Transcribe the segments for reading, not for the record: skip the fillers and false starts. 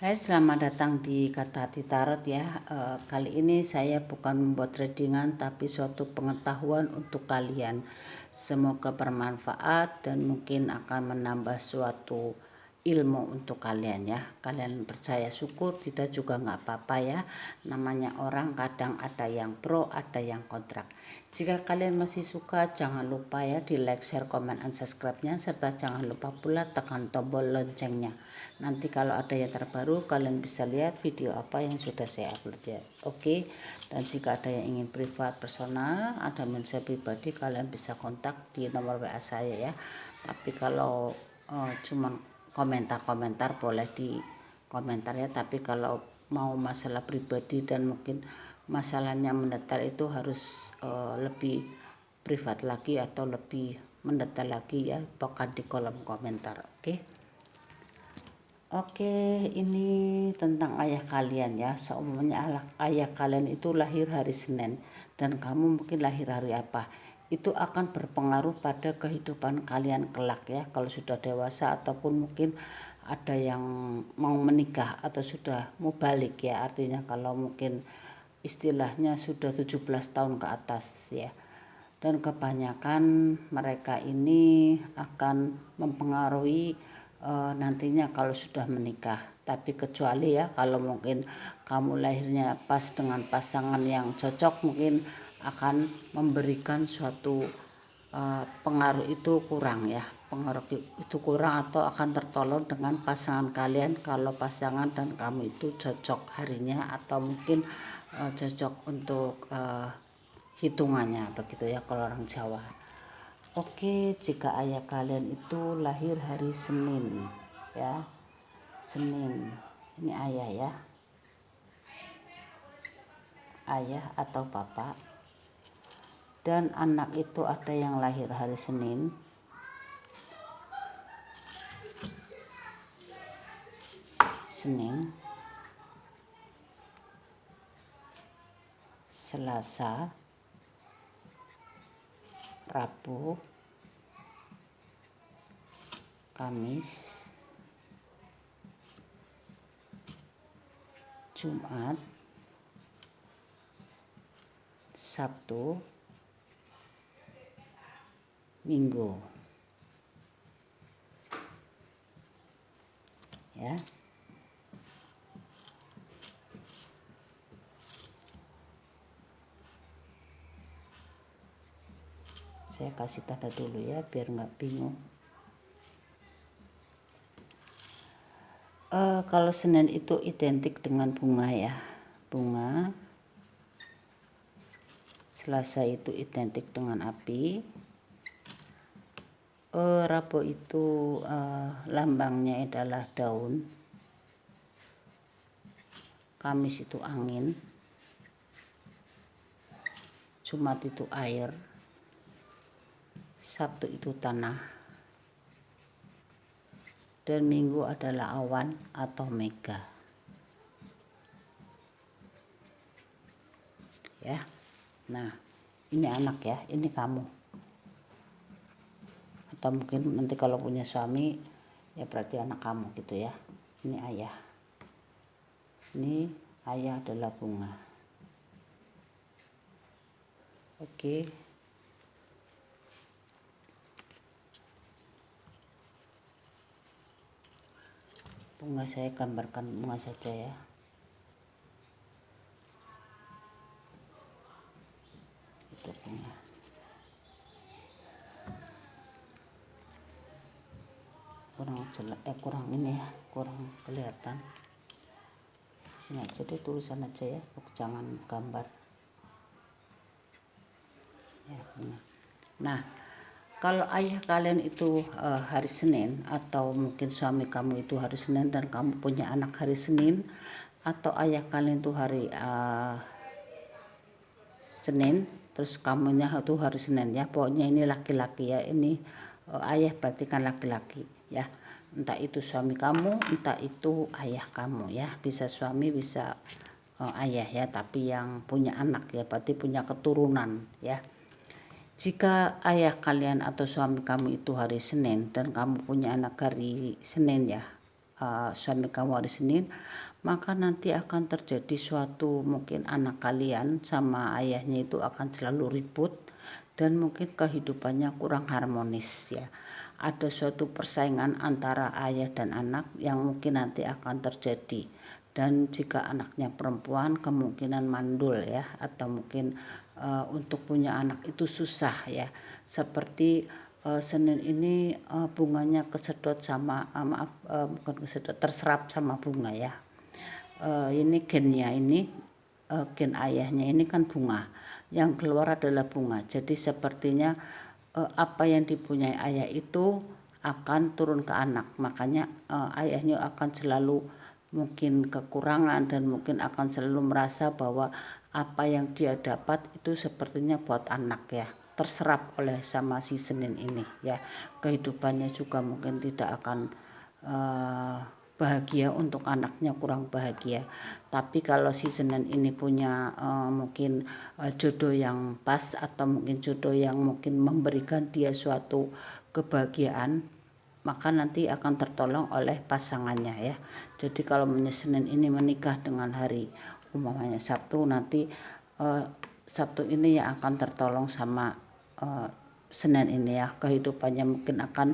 Hai, selamat datang di Kata Hati Tarot ya. Kali ini saya bukan membuat readingan tapi suatu pengetahuan untuk kalian. Semoga bermanfaat dan mungkin akan menambah suatu ilmu untuk kalian ya. Kalian percaya syukur, tidak juga nggak apa-apa ya. Namanya orang kadang ada yang pro, ada yang kontrak. Jika kalian masih suka, jangan lupa ya di like, share, komen, dan subscribe-nya, serta jangan lupa pula tekan tombol loncengnya. Nanti kalau ada yang terbaru kalian bisa lihat video apa yang sudah saya upload ya. Oke, dan jika ada yang ingin privat personal, ada mention pribadi, kalian bisa kontak di nomor WA saya ya. Tapi kalau cuman komentar-komentar boleh di komentar ya, tapi kalau mau masalah pribadi dan mungkin masalahnya mendetail itu harus lebih privat lagi atau lebih mendetail lagi ya, pokoknya di kolom komentar. Oke, ini tentang ayah kalian ya. Seumumnya ayah kalian itu lahir hari Senin dan kamu mungkin lahir hari apa. Itu akan berpengaruh pada kehidupan kalian kelak ya. Kalau sudah dewasa ataupun mungkin ada yang mau menikah atau sudah mau balik ya. Artinya kalau mungkin istilahnya sudah 17 tahun ke atas ya. Dan kebanyakan mereka ini akan mempengaruhi nantinya kalau sudah menikah. Tapi kecuali ya kalau mungkin kamu lahirnya pas dengan pasangan yang cocok, mungkin akan memberikan suatu pengaruh itu kurang ya. Pengaruh itu kurang atau akan tertolong dengan pasangan kalian kalau pasangan dan kamu itu cocok harinya, atau mungkin cocok untuk hitungannya begitu ya kalau orang Jawa. Oke, jika ayah kalian itu lahir hari Senin ya, Senin, ini ayah ya, ayah atau bapak, dan anak itu ada yang lahir hari Senin, Selasa, Rabu, Kamis, Jumat, Sabtu, Minggu ya. Saya kasih tanda dulu ya biar nggak bingung. Kalau Senin itu identik dengan bunga ya, bunga. Selasa itu identik dengan api. Rabu itu lambangnya adalah daun. Kamis itu angin. Jumat itu air. Sabtu itu tanah. Dan Minggu adalah awan atau mega. Ya. Nah, ini anak ya, ini kamu. Atau mungkin nanti kalau punya suami ya berarti anak kamu gitu ya. Ini ayah. Ini ayah adalah bunga. Oke. Bunga saya gambarkan bunga saja ya. Itu bunga. Kurang ini ya, kurang kelihatan. Sini aja deh, tulisan aja ya, jangan gambar. Ya, bunga. Nah, kalau ayah kalian itu hari Senin, atau mungkin suami kamu itu hari Senin dan kamu punya anak hari Senin, atau ayah kalian itu hari Senin terus kamunya itu hari Senin ya, pokoknya ini laki-laki ya, ini ayah berarti kan laki-laki ya, entah itu suami kamu entah itu ayah kamu ya, bisa suami bisa ayah ya, tapi yang punya anak ya berarti punya keturunan ya. Jika ayah kalian atau suami kamu itu hari Senin dan kamu punya anak hari Senin ya, suami kamu hari Senin, maka nanti akan terjadi suatu mungkin anak kalian sama ayahnya itu akan selalu ribut dan mungkin kehidupannya kurang harmonis ya. Ada suatu persaingan antara ayah dan anak yang mungkin nanti akan terjadi. Dan jika anaknya perempuan kemungkinan mandul ya, atau mungkin untuk punya anak itu susah ya. Seperti Senin ini bunganya kesedot sama bukan kesedot, terserap sama bunga ya. Ini gennya ini gen ayahnya ini kan bunga, yang keluar adalah bunga. Jadi sepertinya apa yang dipunyai ayah itu akan turun ke anak, makanya ayahnya akan selalu mungkin kekurangan dan mungkin akan selalu merasa bahwa apa yang dia dapat itu sepertinya buat anak ya, terserap oleh sama si Senin ini ya. Kehidupannya juga mungkin tidak akan bahagia, untuk anaknya kurang bahagia. Tapi kalau si Senin ini punya mungkin jodoh yang pas, atau mungkin jodoh yang mungkin memberikan dia suatu kebahagiaan, maka nanti akan tertolong oleh pasangannya ya. Jadi kalau Senin ini menikah dengan hari umpamanya Sabtu, nanti Sabtu ini yang akan tertolong sama Senin ini ya. Kehidupannya mungkin akan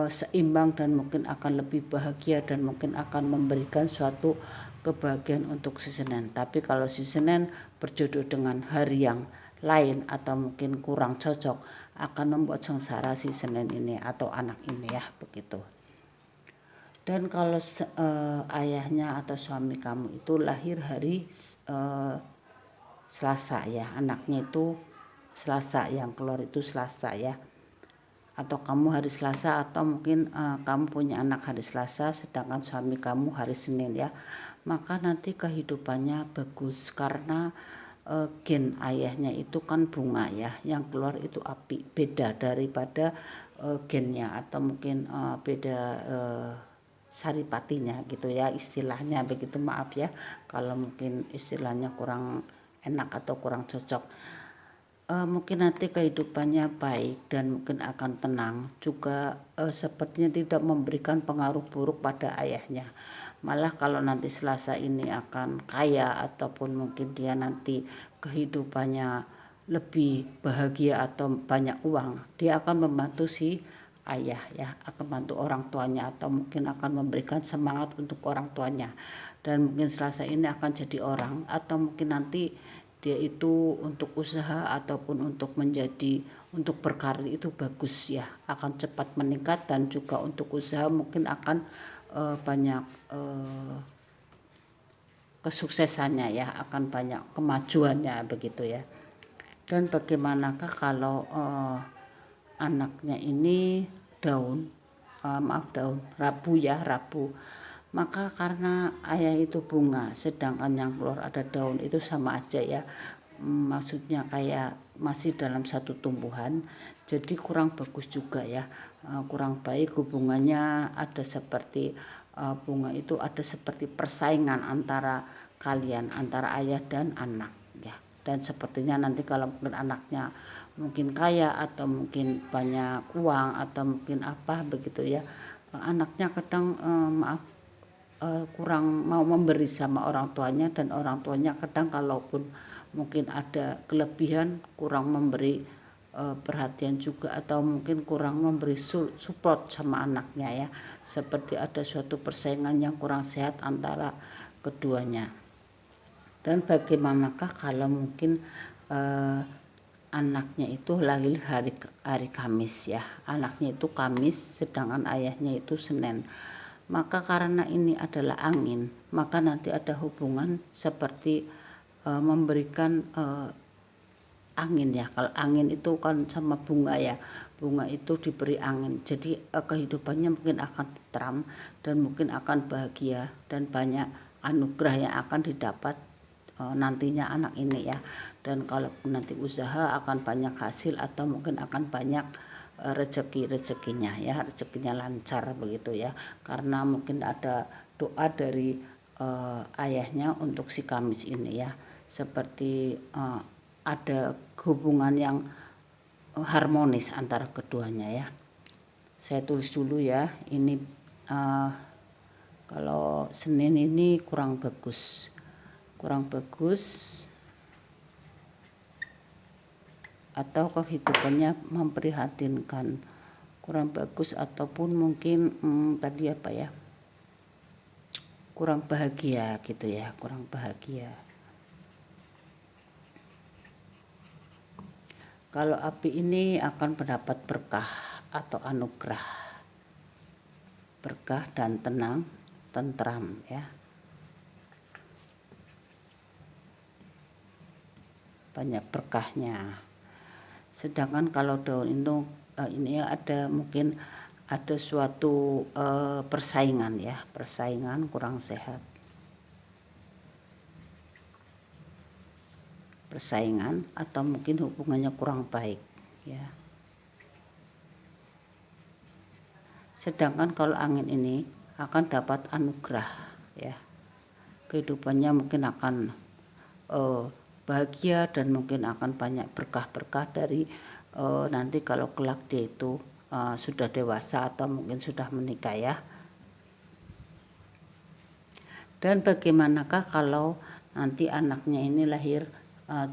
seimbang dan mungkin akan lebih bahagia dan mungkin akan memberikan suatu kebahagiaan untuk si Senin. Tapi kalau si Senin berjodoh dengan hari yang lain atau mungkin kurang cocok, akan membuat sengsara si Senin ini atau anak ini ya, begitu. Dan kalau ayahnya atau suami kamu itu lahir hari Selasa ya, anaknya itu Selasa, yang keluar itu Selasa ya, atau kamu hari Selasa, atau mungkin kamu punya anak hari Selasa sedangkan suami kamu hari Senin ya, maka nanti kehidupannya bagus karena gen ayahnya itu kan bunga ya, yang keluar itu api, beda daripada gennya atau mungkin beda saripatinya gitu ya istilahnya begitu, maaf ya kalau mungkin istilahnya kurang enak atau kurang cocok. Mungkin nanti kehidupannya baik dan mungkin akan tenang juga, sepertinya tidak memberikan pengaruh buruk pada ayahnya. Malah kalau nanti Selasa ini akan kaya ataupun mungkin dia nanti kehidupannya lebih bahagia atau banyak uang, dia akan membantu si ayah ya, akan membantu orang tuanya atau mungkin akan memberikan semangat untuk orang tuanya. Dan mungkin Selasa ini akan jadi orang, atau mungkin nanti dia itu untuk usaha ataupun untuk menjadi, untuk berkarir itu bagus ya, akan cepat meningkat, dan juga untuk usaha mungkin akan banyak kesuksesannya ya, akan banyak kemajuannya begitu ya. Dan bagaimanakah kalau anaknya ini daun, daun Rabu ya, Rabu, maka karena ayah itu bunga sedangkan yang keluar ada daun, itu sama aja ya. Maksudnya kayak masih dalam satu tumbuhan, jadi kurang bagus juga ya, kurang baik hubungannya. Ada seperti bunga itu ada seperti persaingan antara kalian, antara ayah dan anak ya. Dan sepertinya nanti kalau mungkin anaknya mungkin kaya atau mungkin banyak uang atau mungkin apa begitu ya, anaknya kadang kurang mau memberi sama orang tuanya, dan orang tuanya kadang kalaupun mungkin ada kelebihan kurang memberi perhatian juga, atau mungkin kurang memberi support sama anaknya ya, seperti ada suatu persaingan yang kurang sehat antara keduanya. Dan bagaimanakah kalau mungkin anaknya itu lahir hari Kamis ya, anaknya itu Kamis sedangkan ayahnya itu Senin, maka karena ini adalah angin, maka nanti ada hubungan seperti memberikan angin ya. Kalau angin itu kan sama bunga ya, bunga itu diberi angin, jadi kehidupannya mungkin akan tentram dan mungkin akan bahagia dan banyak anugerah yang akan didapat nantinya anak ini ya. Dan kalau nanti usaha akan banyak hasil atau mungkin akan banyak rezekinya ya, rezekinya lancar begitu ya, karena mungkin ada doa dari ayahnya untuk si Kamis ini ya, seperti ada hubungan yang harmonis antara keduanya ya. Saya tulis dulu ya, ini Kalau Senin ini kurang bagus atau kehidupannya memprihatinkan, kurang bagus ataupun mungkin tadi apa ya, kurang bahagia gitu ya, kurang bahagia. Kalau api ini akan mendapat berkah atau anugerah, berkah dan tenang, tentram ya, banyak berkahnya. Sedangkan kalau daun itu ini ada mungkin ada suatu persaingan ya, persaingan kurang sehat, persaingan atau mungkin hubungannya kurang baik ya. Sedangkan kalau angin ini akan dapat anugerah ya, kehidupannya mungkin akan bahagia dan mungkin akan banyak berkah-berkah dari nanti kalau kelak dia itu sudah dewasa atau mungkin sudah menikah ya. Dan bagaimanakah kalau nanti anaknya ini lahir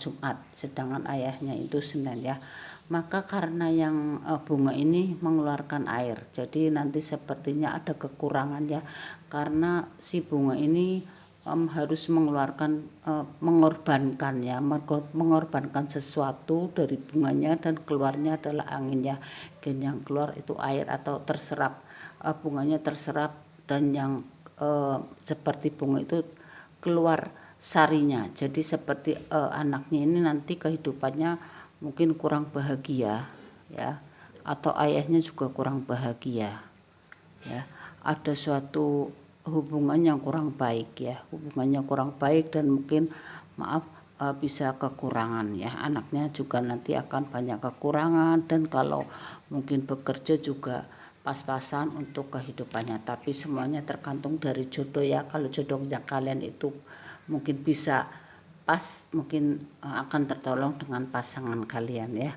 Jumat sedangkan ayahnya itu Senin ya, maka karena yang bunga ini mengeluarkan air, jadi nanti sepertinya ada kekurangan ya, karena si bunga ini harus mengeluarkan mengorbankan ya, mengorbankan sesuatu dari bunganya dan keluarnya adalah anginnya, dan yang keluar itu air atau terserap, bunganya terserap dan yang seperti bunga itu keluar sarinya, jadi seperti anaknya ini nanti kehidupannya mungkin kurang bahagia ya, atau ayahnya juga kurang bahagia ya, ada suatu hubungan yang kurang baik ya, hubungannya kurang baik dan mungkin bisa kekurangan ya, anaknya juga nanti akan banyak kekurangan, dan kalau mungkin bekerja juga pas-pasan untuk kehidupannya, tapi semuanya tergantung dari jodoh ya. Kalau jodohnya kalian itu mungkin bisa pas, mungkin akan tertolong dengan pasangan kalian ya.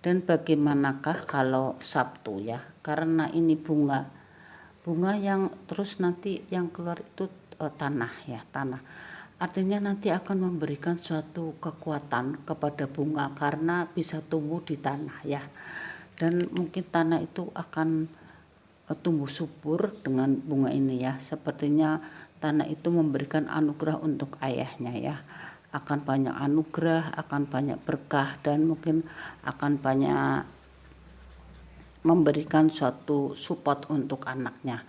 Dan bagaimanakah kalau Sabtu ya, karena ini bunga yang terus nanti yang keluar itu tanah ya, tanah artinya nanti akan memberikan suatu kekuatan kepada bunga karena bisa tumbuh di tanah ya, dan mungkin tanah itu akan tumbuh subur dengan bunga ini ya, sepertinya tanah itu memberikan anugerah untuk ayahnya ya, akan banyak anugerah, akan banyak berkah, dan mungkin akan banyak memberikan suatu support untuk anaknya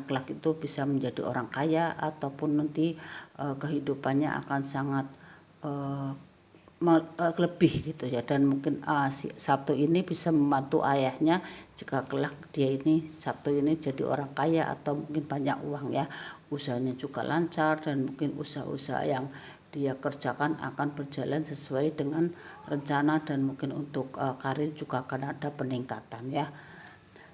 kelak itu bisa menjadi orang kaya ataupun nanti kehidupannya akan sangat lebih gitu ya, dan mungkin si Sabtu ini bisa membantu ayahnya jika kelak dia ini Sabtu ini jadi orang kaya atau mungkin banyak uang ya, usahanya juga lancar dan mungkin usaha-usaha yang dia kerjakan akan berjalan sesuai dengan rencana, dan mungkin untuk karir juga akan ada peningkatan ya.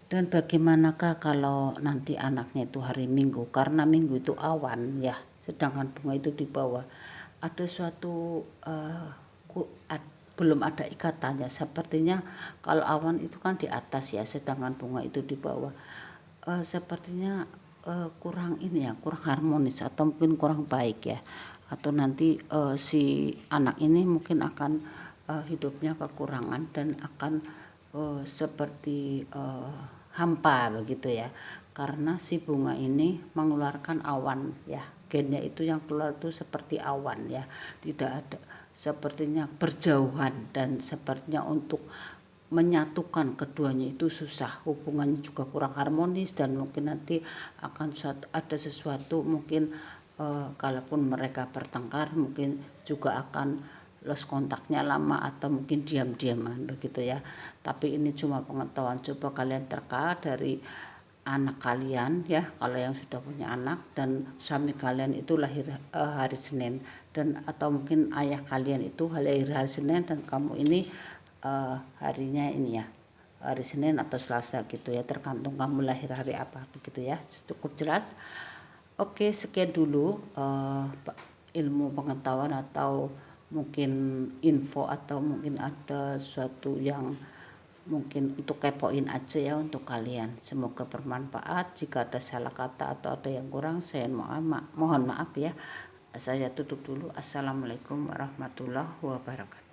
Dan bagaimanakah kalau nanti anaknya itu hari Minggu, karena Minggu itu awan ya, sedangkan bunga itu di bawah, ada suatu belum ada ikatannya, sepertinya kalau awan itu kan di atas ya, sedangkan bunga itu di bawah, sepertinya kurang ini ya, kurang harmonis atau mungkin kurang baik ya, atau nanti si anak ini mungkin akan hidupnya kekurangan dan akan seperti hampa begitu ya, karena si bunga ini mengeluarkan awan ya, gennya itu yang keluar itu seperti awan ya, tidak ada, sepertinya berjauhan, dan sepertinya untuk menyatukan keduanya itu susah, hubungannya juga kurang harmonis, dan mungkin nanti akan ada sesuatu mungkin kalaupun mereka bertengkar mungkin juga akan lost kontaknya lama atau mungkin diam-diaman begitu ya. Tapi ini cuma pengetahuan, coba kalian terka dari anak kalian ya, kalau yang sudah punya anak dan suami kalian itu lahir hari Senin, dan atau mungkin ayah kalian itu lahir hari Senin dan kamu ini harinya ini ya hari Senin atau Selasa gitu ya, tergantung kamu lahir hari apa begitu ya, cukup jelas. Oke, sekian dulu ilmu pengetahuan atau mungkin info atau mungkin ada suatu yang mungkin untuk kepoin aja ya untuk kalian. Semoga bermanfaat. Jika ada salah kata atau ada yang kurang, saya mohon maaf ya. Saya tutup dulu. Assalamualaikum warahmatullahi wabarakatuh.